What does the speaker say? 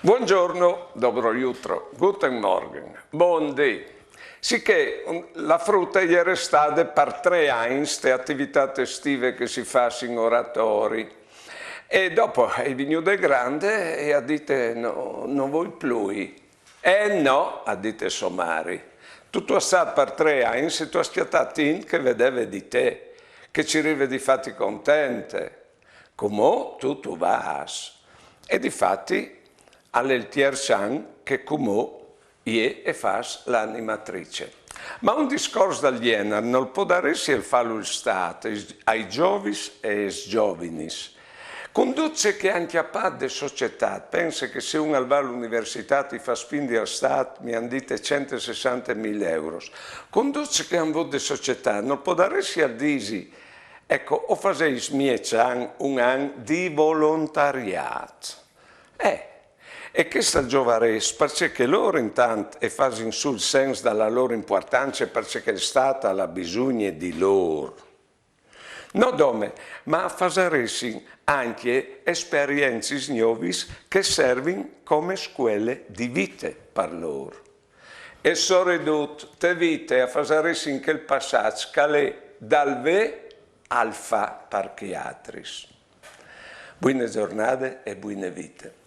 Buongiorno, dobro jutro, guten Morgen, buon day. Sicché la frutta ieri è stata per 3 anni, queste attività estive che si fa in oratori. E dopo è venuto grande e ha detto no, non vuoi più. No, ha detto Somari. Tutto assai per 3 anni, se tu hai schiattato in che vedeva di te, che ci rivedi fatti contente. Come tu vas. E difatti all'Eltier San che come e fas l'animatrice. Ma un discorso dal genere non può darsi il fallo il Stato ai giovis e ai giovinis. Conduce che anche a parte di società, pensa che se uno va all'università ti fa spingere al Stato, mi hanno detto 160.000 euro. Conduce che un voto di società non può darsi al disi. Ecco, o faceis un anno di volontariato. E questa giovares, perché loro intanto e fanno sul senso della loro importanza, perché il Stato ha bisogno di loro. No dome, ma faceresi anche esperienze nuove che servono come scuole di vita per loro. E sono ridotto te vite a faceresi in quel passaggio che è dal ve al fa per chiatris. Buone giornate e buone vite.